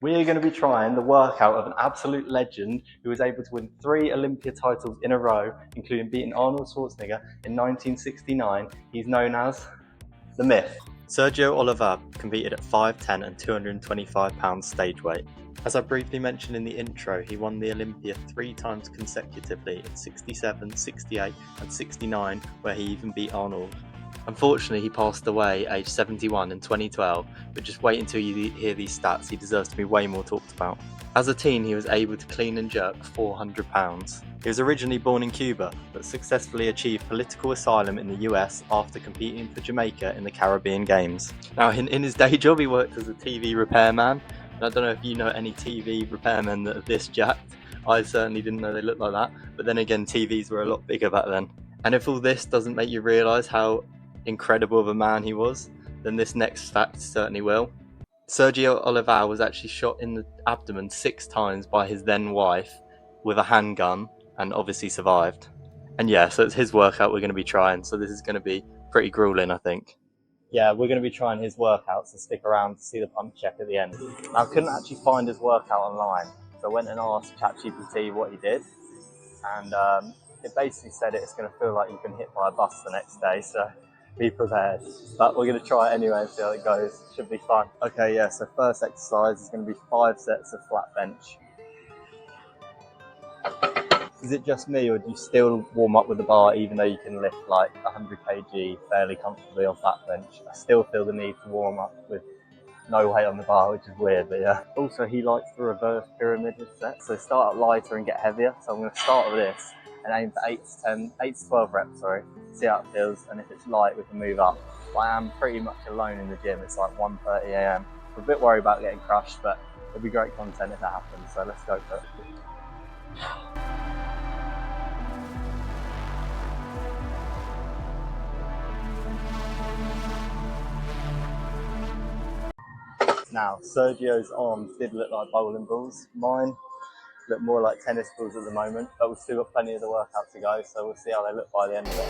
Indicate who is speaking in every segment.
Speaker 1: We are going to be trying the workout of an absolute legend who was able to win 3 Olympia titles in a row, including beating Arnold Schwarzenegger in 1969. He's known as the Myth. Sergio Oliva competed at 5'10 and 225 pounds stage weight. As I briefly mentioned in the intro, he won the Olympia 3 times consecutively in 67, 68 and 69, where he even beat Arnold. Unfortunately, he passed away aged 71 in 2012, but just wait until you hear these stats, he deserves to be way more talked about. As a teen, he was able to clean and jerk 400 pounds. He was originally born in Cuba, but successfully achieved political asylum in the US after competing for Jamaica in the Caribbean Games. Now, in his day job, he worked as a TV repairman, and I don't know if you know any TV repairmen that are this jacked. I certainly didn't know they looked like that, but then again, TVs were a lot bigger back then. And if all this doesn't make you realise how incredible of a man he was, then this next fact certainly will. Sergio Oliva was actually shot in the abdomen 6 times by his then wife with a handgun and obviously survived. And yeah, so it's his workout we're going to be trying, so this is going to be pretty grueling, I think. Yeah, we're going to be trying his workout, so stick around to see the pump check at the end. Now, I couldn't actually find his workout online, so I went and asked ChatGPT what he did, and it basically said it's going to feel like you've been hit by a bus the next day, so be prepared. But we're going to try it anyway and see how it goes. Should be fun. Okay, yeah, so first exercise is going to be 5 sets of flat bench. Is it just me, or do you still warm up with the bar even though you can lift like 100 kg fairly comfortably on flat bench? I still feel the need to warm up with no weight on the bar, which is weird, but yeah. Also, he likes the reverse pyramid set, so start up lighter and get heavier. So I'm going to start with this and aim for 8 to 12 reps, see how it feels, and if it's light we can move up. But I am pretty much alone in the gym, it's like 1:30 AM. I'm a bit worried about getting crushed, but it'll be great content if that happens, so let's go for it. Now, Sergio's arms did look like bowling balls. Mine look more like tennis balls at the moment, but we've still got plenty of the workout to go, so we'll see how they look by the end of it.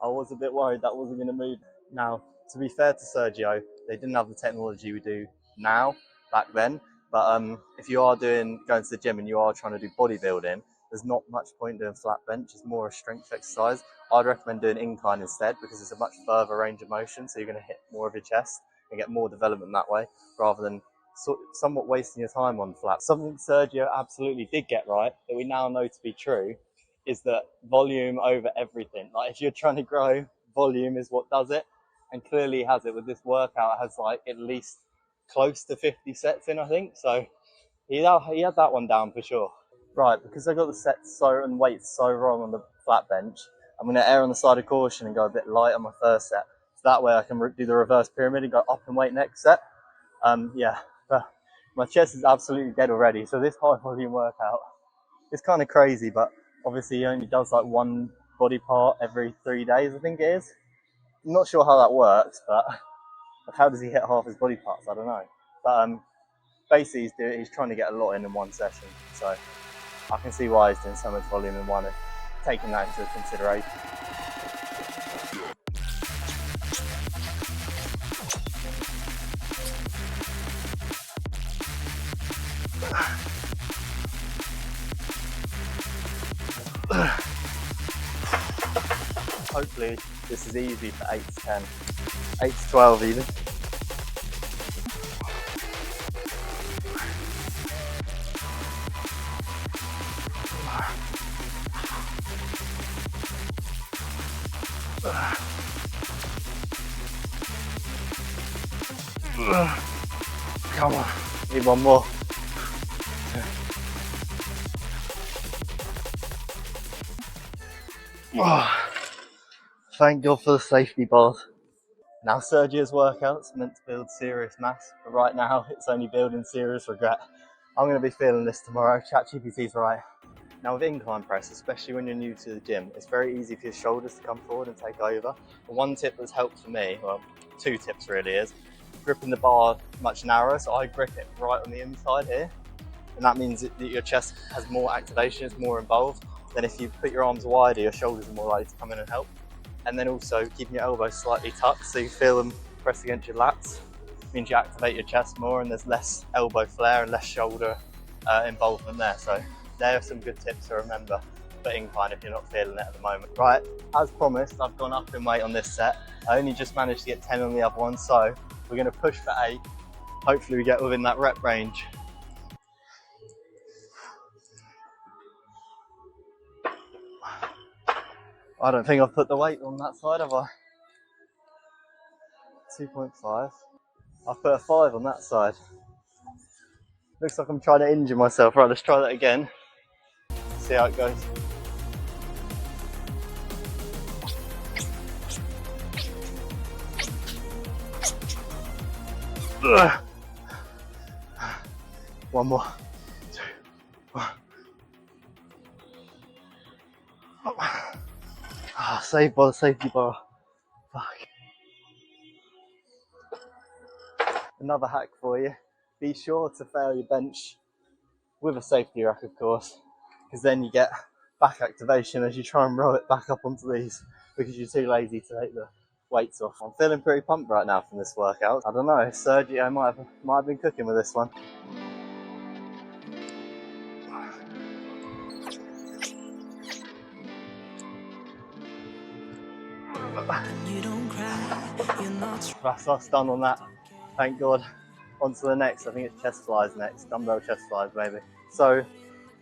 Speaker 1: I was a bit worried that wasn't going to move. Now, to be fair to Sergio, they didn't have the technology we do now, back then. But if you are going to the gym and you are trying to do bodybuilding, there's not much point doing flat bench. It's more a strength exercise. I'd recommend doing incline instead because it's a much further range of motion, so you're going to hit more of your chest and get more development that way, rather than somewhat wasting your time on flat. Something Sergio absolutely did get right, that we now know to be true, is that volume over everything. Like, if you're trying to grow, volume is what does it, and clearly he has it with this workout. It has like at least close to 50 sets in, I think, so he had that one down for sure. Right, because I got the sets and weights so wrong on the flat bench, I'm going to err on the side of caution and go a bit light on my first set, so that way I can do the reverse pyramid and go up in weight next set. Yeah, but my chest is absolutely dead already, so this high volume workout is kind of crazy, but obviously he only does like one body part every 3 days, I think it is. I'm not sure how that works, but how does he hit half his body parts? I don't know. But basically he's trying to get a lot in one session, so I can see why he's doing so much volume in one and taking that into consideration. Hopefully this is easy for 8 to 10, 8 to 12 even. Come on, need one more. Thank God for the safety bars. Now Sergio's workout's meant to build serious mass, but right now it's only building serious regret. I'm going to be feeling this tomorrow. ChatGPT's right. Now with incline press, especially when you're new to the gym, it's very easy for your shoulders to come forward and take over. But one tip that's helped for me, well, 2 tips really, is gripping the bar much narrower. So I grip it right on the inside here, and that means that your chest has more activation, it's more involved. Then if you put your arms wider, your shoulders are more likely to come in and help. And then also keeping your elbows slightly tucked so you feel them press against your lats means you activate your chest more and there's less elbow flare and less shoulder involvement there. So there are some good tips to remember for incline if you're not feeling it at the moment. Right, as promised, I've gone up in weight on this set. I only just managed to get 10 on the other one, so we're going to push for 8. Hopefully we get within that rep range. I don't think I've put the weight on that side, have I? 2.5. I've put a 5 on that side. Looks like I'm trying to injure myself. Right, let's try that again. See how it goes. Ugh. One more. 2, 1. Ah, saved by the safety bar. Fuck. Another hack for you. Be sure to fail your bench with a safety rack, of course, because then you get back activation as you try and roll it back up onto these because you're too lazy to take the weights off. I'm feeling pretty pumped right now from this workout. I don't know, Sergio might have been cooking with this one.
Speaker 2: You don't cry, you're not.
Speaker 1: That's us done on that, thank God. On to the next, I think it's chest flies next, dumbbell chest flies maybe. So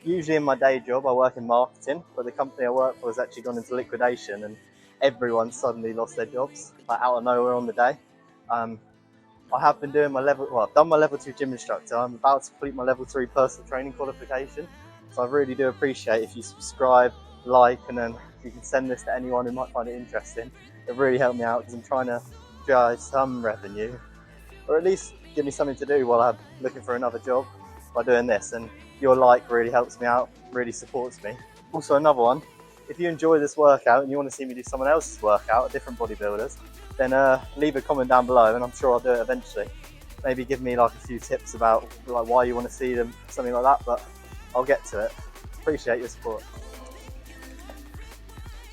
Speaker 1: usually in my day job I work in marketing, but the company I work for has actually gone into liquidation and everyone suddenly lost their jobs, like out of nowhere on the day. I have been doing I've done my level 2 gym instructor. I'm about to complete my level 3 personal training qualification. So I really do appreciate if you subscribe, like, and then you can send this to anyone who might find it interesting. It really helped me out because I'm trying to drive some revenue, or at least give me something to do while I'm looking for another job by doing this. And your like really helps me out, really supports me. Also another one, if you enjoy this workout and you want to see me do someone else's workout, different bodybuilders, then leave a comment down below and I'm sure I'll do it eventually. Maybe give me like a few tips about like why you want to see them, something like that, but I'll get to it. Appreciate your support.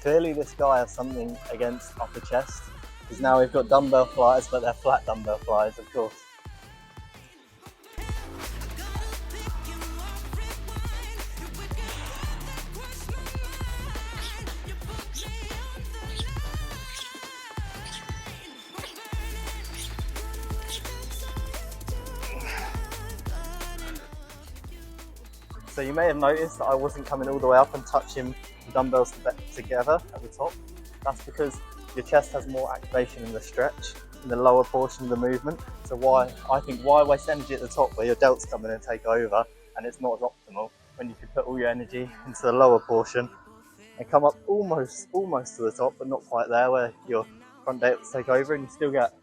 Speaker 1: Clearly this guy has something against upper chest, because now we've got dumbbell flies, but they're flat dumbbell flies, of course. So you may have noticed that I wasn't coming all the way up and touching the dumbbells together at the top. That's because your chest has more activation in the stretch, in the lower portion of the movement. So why waste energy at the top where your delts come in and take over and it's not as optimal, when you could put all your energy into the lower portion and come up almost to the top, but not quite there, where your front delts take over, and you still get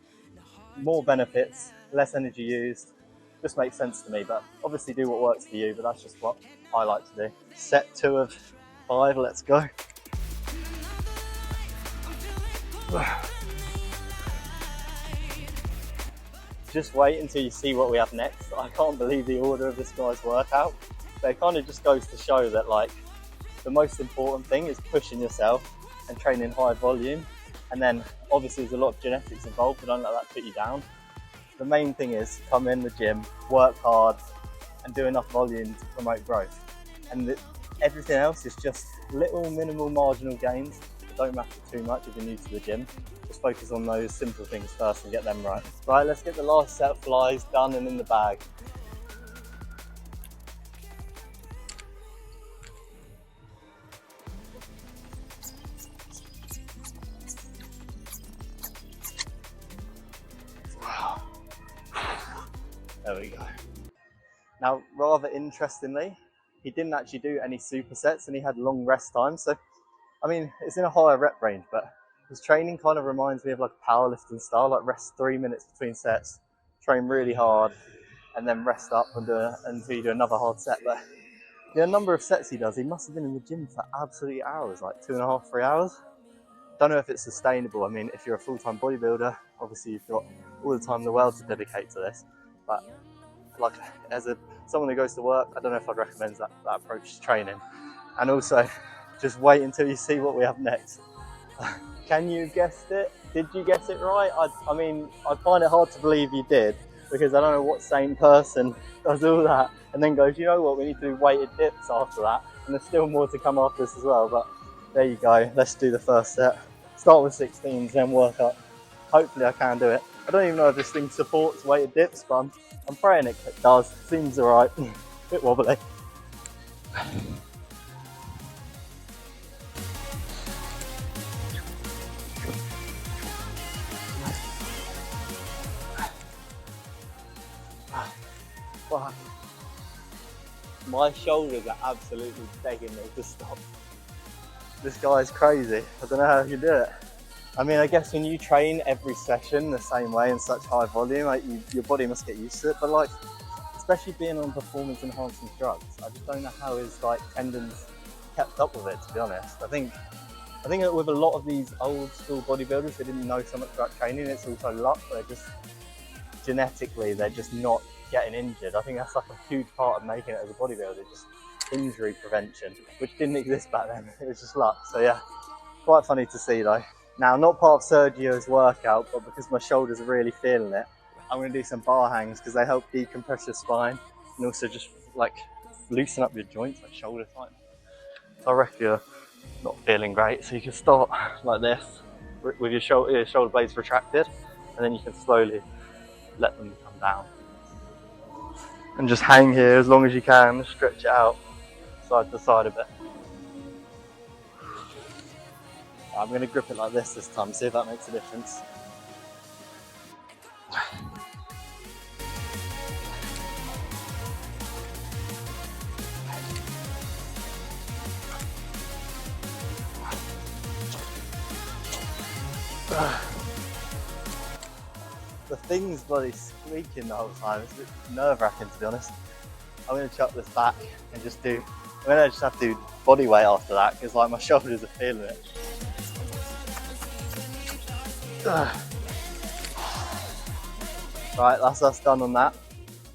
Speaker 1: more benefits, less energy used. Just makes sense to me, but obviously do what works for you, but that's just what I like to do. Set 2 of 5, let's go. Just wait until you see what we have next. I can't believe the order of this guy's workout, but it kind of just goes to show that like the most important thing is pushing yourself and training high volume, and then obviously there's a lot of genetics involved, but don't let that put you down. The main thing is come in the gym, work hard, and do enough volume to promote growth. And everything else is just little minimal marginal gains that don't matter too much if you're new to the gym. Just focus on those simple things first and get them right. Right, let's get the last set of flies done and in the bag. There we go. Now, rather interestingly, he didn't actually do any supersets and he had long rest times. So, I mean, it's in a higher rep range, but his training kind of reminds me of like powerlifting style, like rest 3 minutes between sets, train really hard, and then rest up and until you do another hard set. But the number of sets he does, he must have been in the gym for absolutely hours, like 2.5, 3 hours. Don't know if it's sustainable. I mean, if you're a full-time bodybuilder, obviously you've got all the time in the world to dedicate to this. But like as a someone who goes to work, I don't know if I'd recommend that approach to training. And also, just wait until you see what we have next. Can you guess it? Did you guess it right? I mean, I find it hard to believe you did, because I don't know what sane person does all that and then goes, you know what, we need to do weighted dips after that. And there's still more to come after this as well, but there you go. Let's do the first set. Start with 16s, then work up. Hopefully I can do it. I don't even know if this thing supports weighted dips, but I'm praying it does. Seems alright. Bit wobbly. Fuck. My shoulders are absolutely begging me to stop. This guy's crazy. I don't know how he do it. I mean, I guess when you train every session the same way in such high volume, like your body must get used to it. But like, especially being on performance enhancing drugs, I just don't know how his like tendons kept up with it, to be honest. I think that with a lot of these old school bodybuilders, they didn't know so much about training. It's also luck. They're just genetically, they're just not getting injured. I think that's like a huge part of making it as a bodybuilder, just injury prevention, which didn't exist back then. It was just luck. So yeah, quite funny to see though. Now, not part of Sergio's workout, but because my shoulders are really feeling it, I'm going to do some bar hangs because they help decompress your spine and also just like loosen up your joints, like shoulder tightening. So I reckon you're not feeling great, so you can start like this with your shoulder blades retracted, and then you can slowly let them come down. And just hang here as long as you can, stretch it out side to side a bit. I'm going to grip it like this time, see if that makes a difference. The thing's bloody squeaking the whole time. It's a bit nerve-wracking, to be honest. I'm going to chuck this back and just do, I'm going to just have to do body weight after that, because like my shoulders are feeling it. Right, that's us done on that.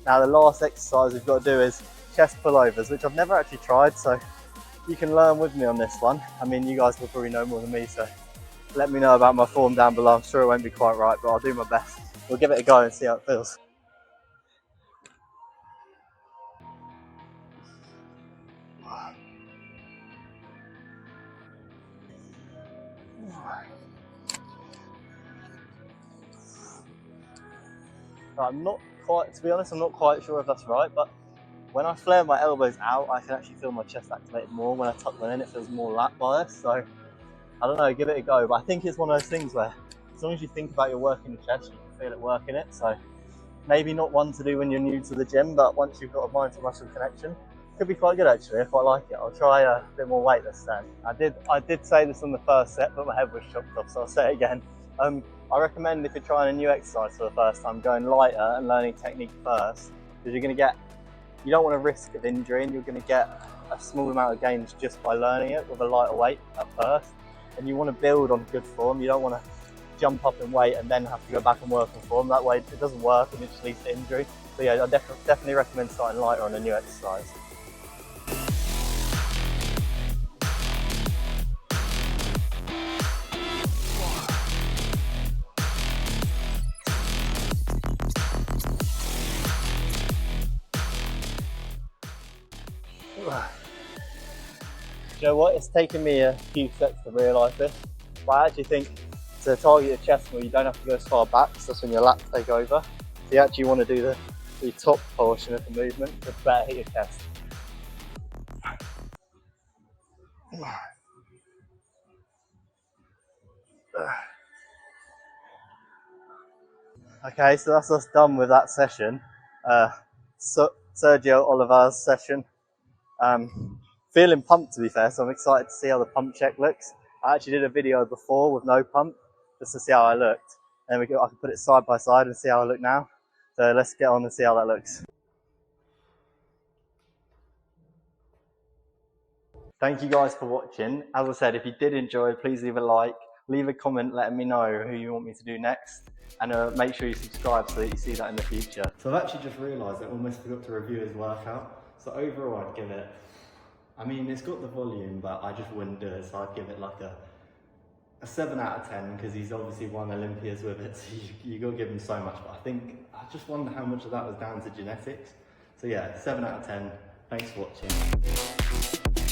Speaker 1: Now the last exercise we've got to do is chest pullovers, which I've never actually tried, so you can learn with me on this one. I mean, you guys will probably know more than me, so let me know about my form down below. I'm sure it won't be quite right, but I'll do my best. We'll give it a go and see how it feels. I'm not quite, to be honest, I'm not quite sure if that's right, but when I flare my elbows out, I can actually feel my chest activated more. When I tuck them in, it feels more lat bias. So I don't know, give it a go. But I think it's one of those things where as long as you think about your work in your chest, you can feel it working it. So maybe not one to do when you're new to the gym, but once you've got a mind to muscle connection, could be quite good actually. I quite like it. I'll try a bit more weight this time. I did say this on the first set, but my head was chopped off, so I'll say it again. I recommend if you're trying a new exercise for the first time, going lighter and learning technique first, because you don't want to risk of injury, and you're going to get a small amount of gains just by learning it with a lighter weight at first. And you want to build on good form. You don't want to jump up in weight and then have to go back and work on form. That way it doesn't work and it just leads to injury. So yeah, I definitely recommend starting lighter on a new exercise. You know what, it's taken me a few sets to realise this, but I actually think to target your chest more, you don't have to go as far back, so that's when your lats take over. So you actually want to do the top portion of the movement to better hit your chest. Okay, so that's us done with that session. Sergio Oliva's session. Feeling pumped, to be fair, so I'm excited to see how the pump check looks. I actually did a video before with no pump, just to see how I looked. And I can put it side by side and see how I look now. So let's get on and see how that looks. Thank you guys for watching. As I said, if you did enjoy, please leave a like. leave a comment letting me know who you want me to do next, and make sure you subscribe so that you see that in the future. So I've actually just realised I almost forgot to review his workout. So overall I'd give it, I mean it's got the volume, but I just wouldn't do it, so I'd give it like a 7 out of 10, because he's obviously won Olympias with it, so you got to give him so much. But I just wonder how much of that was down to genetics. So yeah, 7 out of 10. Thanks for watching.